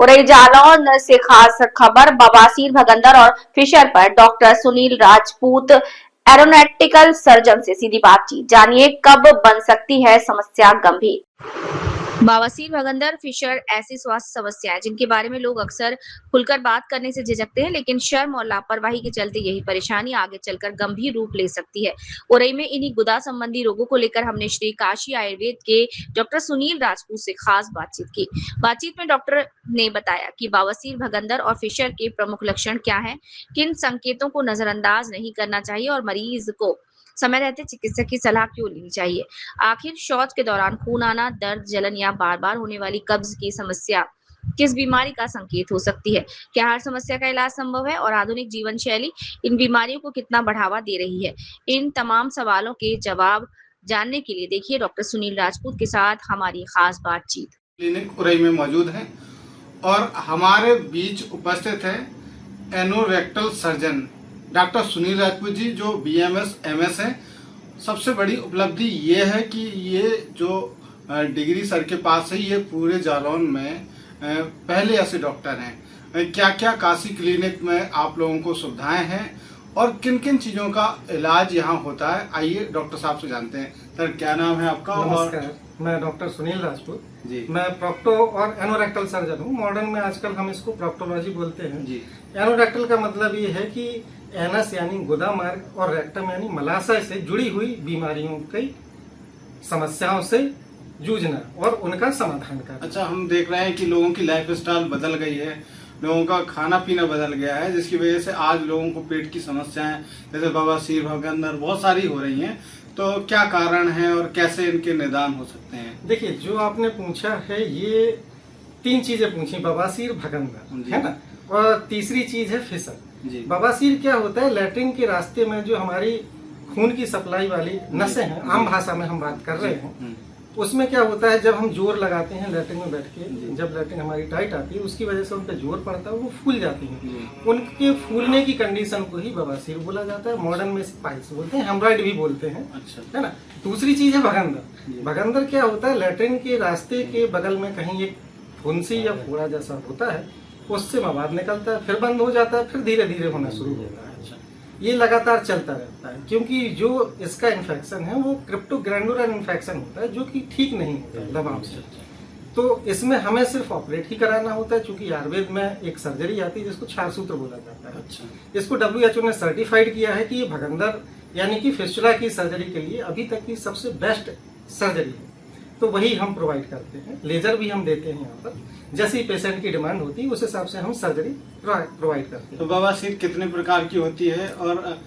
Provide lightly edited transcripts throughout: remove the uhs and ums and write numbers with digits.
उरई जालौन से खास खबर बवासीर भगंदर और फिशर पर doctor Sunil Rajput aeronautical surgeon से सीधी बातचीत। जानिए कब बन सकती है समस्या गंभीर। बवासीर भगंदर फिशर ऐसी स्वास्थ्य समस्याएं जिनके बारे में लोग अक्सर खुलकर बात करने से झिझकते हैं, लेकिन शर्म और लापरवाही के चलते यही परेशानी आगे चलकर गंभीर रूप ले सकती है। उरई में इन्हीं गुदा संबंधी रोगों को लेकर हमने श्री काशी आयुर्वेद के डॉक्टर सुनील राजपूत से खास बातचीत की। बातचीत में डॉक्टर ने बताया कि बवासीर भगंदर और फिशर के प्रमुख लक्षण क्या हैं, किन संकेतों को नजरअंदाज नहीं करना चाहिए और मरीज को समय रहते चिकित्सक की सलाह क्यों लेनी चाहिए। आखिर शौच के दौरान खून आना, दर्द, जलन या बार बार होने वाली कब्ज की समस्या किस बीमारी का संकेत हो सकती है, क्या हर समस्या का इलाज संभव है और आधुनिक जीवन शैली इन बीमारियों को कितना बढ़ावा दे रही है। इन तमाम सवालों के जवाब जानने के लिए देखिए डॉक्टर सुनील राजपूत के साथ हमारी खास बातचीत। क्लिनिक उरई में मौजूद है और हमारे बीच उपस्थित है anorectal surgeon doctor Sunil Rajput ji, जो BMS MS है। सबसे बड़ी उपलब्धि ये है कि ये जो डिग्री सर के पास है, ये पूरे जालौन में पहले ऐसे डॉक्टर हैं। क्या क्या काशी क्लिनिक में आप लोगों को सुविधाएं हैं और किन किन चीज़ों का इलाज यहाँ होता है, आइए डॉक्टर साहब से जानते हैं। सर, क्या नाम है आपका? नमस्कार, मैं डॉक्टर सुनील राजपूत जी। मैं प्रोक्टो और एनोरेक्टल सर्जन हूँ। मॉडर्न में आजकल हम इसको प्रोक्टोलॉजी बोलते हैं जी। एनोरेक्टल का मतलब ये है कि एनस यानी गुदा मार्ग और रेक्टम यानी मलाशय से जुड़ी हुई बीमारियों की समस्याओं से जूझना और उनका समाधान करना। अच्छा, हम देख रहे हैं कि लोगों की लाइफ स्टाइल बदल गई है, लोगों का खाना पीना बदल गया है, जिसकी वजह से आज लोगों को पेट की समस्याएं जैसे बवासीर, भगंदर बहुत सारी हो रही हैं। तो क्या कारण है और कैसे इनके निदान हो सकते हैं? देखिए, जो आपने पूछा है ये 3 चीजें पूछी, बवासीर, भगंदर, है ना, और तीसरी चीज है फिशर। बवासीर क्या होता है? लैट्रिन के रास्ते में जो हमारी खून की सप्लाई वाली नसें हैं, आम भाषा में हम बात कर रहे हैं, उसमें क्या होता है, जब हम जोर लगाते हैं लैट्रिन में बैठ के, जब लैट्रिन हमारी टाइट आती है उसकी वजह से उन पर जोर पड़ता है, वो फूल जाती हैं। उनके फूलने की कंडीशन को ही बवासीर बोला जाता है। मॉडर्न में पाइल्स बोलते हैं, हेमरॉइड भी बोलते हैं। अच्छा। है ना। दूसरी चीज है भगंदर। भगंदर क्या होता है? लैट्रिन के रास्ते के बगल में कहीं एक फुंसी या फोड़ा जैसा होता है, उससे मवाद निकलता है, फिर बंद हो जाता है, फिर धीरे धीरे होना शुरू होता है। ये लगातार चलता रहता है, क्योंकि जो इसका इन्फेक्शन है वो क्रिप्टोग्रैनुलर इन्फेक्शन होता है, जो कि ठीक नहीं होता है दबाव से। तो इसमें हमें सिर्फ ऑपरेट ही कराना होता है, क्योंकि आयुर्वेद में एक सर्जरी आती है जिसको क्षारसूत्र बोला जाता है। अच्छा। इसको WHO ने सर्टिफाइड किया है कि ये भगंदर यानी कि फिस्टुला की सर्जरी के लिए अभी तक की सबसे बेस्ट सर्जरी है। तो वही हम प्रोवाइड करते हैं। लेजर भी हम देते हैं यहाँ पर, जैसी पेशेंट की डिमांड होती है उस हिसाब से हम सर्जरी प्रोवाइड करते हैं। तो बवासीर कितने प्रकार की होती है और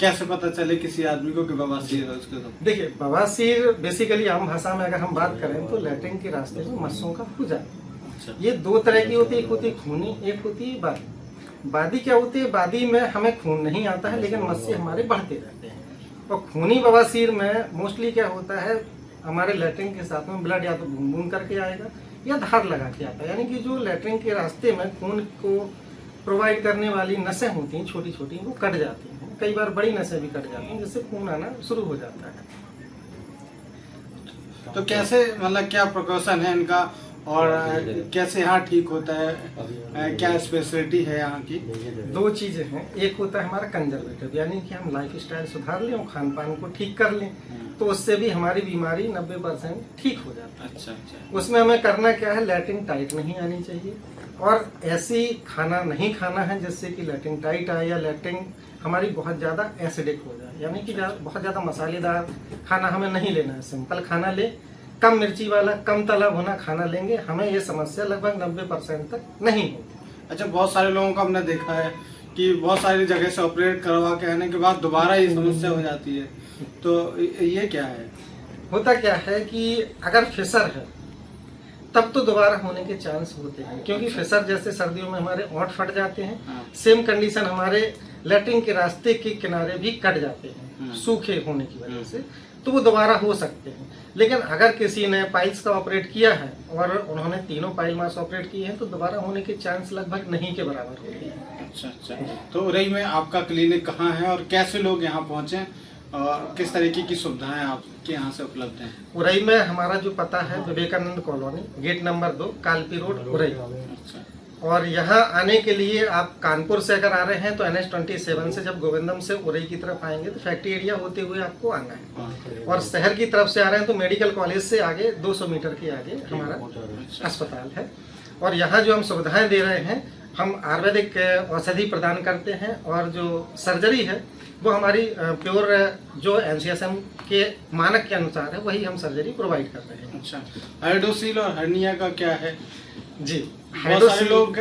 कैसे पता चले किसी आदमी को कि बवासीर है उसके? तो देखिए, बवासीर बेसिकली आम भाषा में अगर हम बात करें तो लैट्रिन के रास्ते में मस्सों का हो जाना। अच्छा। ये 2 तरह की होती है, एक होती है खूनी, एक होती है बादी। बादी क्या होती है? बादी में हमें खून नहीं आता है, लेकिन मस्से हमारे बढ़ते रहते हैं। और खूनी बवासीर में मोस्टली क्या होता है, हमारे लैट्रिन के साथ में ब्लड या तो बूंद बूंद करके आएगा या धार लगा के आता है, यानी कि जो लैट्रिन के रास्ते में खून को प्रोवाइड करने वाली नसें होती हैं छोटी छोटी, वो कट जाती हैं। कई बार बड़ी नसें भी कट जाती हैं, जिससे खून आना शुरू हो जाता है। तो कैसे, मतलब क्या प्रिकॉशन है इनका और कैसे यहाँ ठीक होता है, क्या स्पेशलिटी है यहाँ की? 2 चीजें हैं। एक होता है हमारा कंजर्वेटिव, यानी कि हम लाइफ स्टाइल सुधार लें और खान पान को ठीक कर लें, तो उससे भी हमारी बीमारी 90% ठीक हो जाती है। अच्छा अच्छा। उसमें हमें करना क्या है? लैट्रिन टाइट नहीं आनी चाहिए और ऐसी खाना नहीं खाना है जिससे कि लैट्रिन टाइट आए या लैट्रिन हमारी बहुत ज़्यादा एसिडिक हो जाए, यानी कि बहुत ज़्यादा मसालेदार खाना हमें नहीं लेना है। सिंपल खाना ले, कम मिर्ची वाला, कम तला भुना खाना लेंगे, हमें ये समस्या लगभग 90% तक नहीं होगी। अच्छा, बहुत सारे लोगों को हमने देखा है कि बहुत सारी जगह से ऑपरेट करवा के आने के बाद दोबारा ये समस्या हो जाती है, तो ये क्या है? होता क्या है कि अगर फिशर है तब तो दोबारा होने के चांस होते हैं, क्योंकि फिशर जैसे सर्दियों में हमारे ओंठ फट जाते हैं, सेम कंडीशन हमारे लैट्रिन के रास्ते के किनारे भी कट जाते हैं सूखे होने की वजह से, तो वो दोबारा हो सकते हैं। लेकिन अगर किसी ने पाइल्स का ऑपरेट किया है और उन्होंने 3 पाइल मास ऑपरेट किए हैं, तो दोबारा होने के चांस लगभग नहीं के बराबर होते हैं। अच्छा अच्छा। तो उरई में आपका क्लिनिक कहाँ है और कैसे लोग यहाँ पहुँचे और किस तरीके की सुविधाएं आपके यहाँ से उपलब्ध हैं? उरई में हमारा जो पता है Vivekanand colony, gate number 2, Kalpi road, Orai. अच्छा। और यहाँ आने के लिए आप कानपुर से अगर आ रहे हैं तो NH27 से जब गोविंदम से उरई की तरफ आएंगे तो फैक्ट्री एरिया होते हुए आपको आना है। और शहर की तरफ से आ रहे हैं तो मेडिकल कॉलेज से आगे 200 मीटर के आगे हमारा अस्पताल है। और यहाँ जो हम सुविधाएं दे रहे हैं, हम आयुर्वेदिक औषधि प्रदान करते हैं और जो सर्जरी है वो हमारी प्योर जो NCSM के मानक के अनुसार है वही हम सर्जरी प्रोवाइड कर रहे हैं। अच्छा, हाइड्रोसील और हर्निया का क्या है? जी, बहुत सारे लोग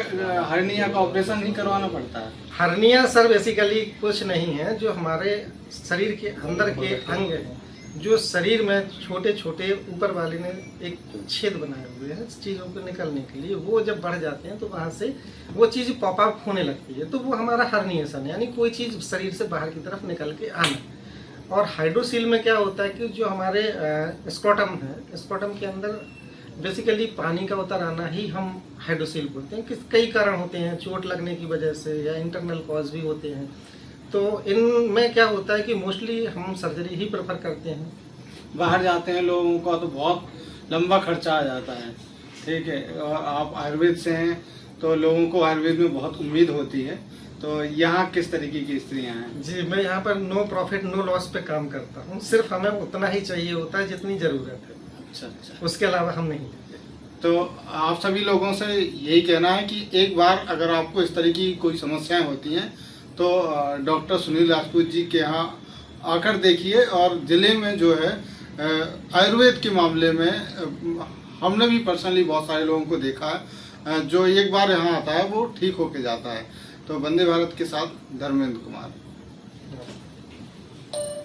हर्निया का ऑपरेशन नहीं करवाना पड़ता है। हर्निया सर बेसिकली कुछ नहीं है, जो हमारे शरीर के अंदर के अंग हैं, जो शरीर में छोटे छोटे ऊपर वाले ने एक छेद बनाए हुए हैं चीज़ों को निकलने के लिए, वो जब बढ़ जाते हैं तो वहाँ से वो चीज़ पॉप अप होने लगती है, तो वो हमारा हर्निएशन है, यानी कोई चीज़ शरीर से बाहर की तरफ निकल के आना। और हाइड्रोसील में क्या होता है कि जो हमारे स्क्रोटम है, स्क्रोटम के अंदर बेसिकली पानी का उतर आना ही हम हाइड्रोसील बोलते हैं। कई कारण होते हैं, चोट लगने की वजह से या इंटरनल कॉज भी होते हैं। तो इनमें क्या होता है कि मोस्टली हम सर्जरी ही प्रेफर करते हैं। बाहर जाते हैं लोगों का तो बहुत लंबा खर्चा आ जाता है, ठीक है, और आप आयुर्वेद से हैं तो लोगों को आयुर्वेद में बहुत उम्मीद होती है। तो यहाँ किस तरीके की स्त्रियाँ हैं? जी, मैं यहाँ पर नो प्रॉफिट नो लॉस पे काम करता हूँ। सिर्फ हमें उतना ही चाहिए होता है जितनी ज़रूरत है। अच्छा, उसके अलावा हम नहीं लेते। तो आप सभी लोगों से यही कहना है कि एक बार अगर आपको इस तरह की कोई समस्याएं होती हैं तो डॉक्टर सुनील राजपूत जी के यहाँ आकर देखिए। और ज़िले में जो है आयुर्वेद के मामले में हमने भी पर्सनली बहुत सारे लोगों को देखा है, जो एक बार यहाँ आता है वो ठीक होके जाता है। तो वंदे भारत के साथ धर्मेंद्र कुमार।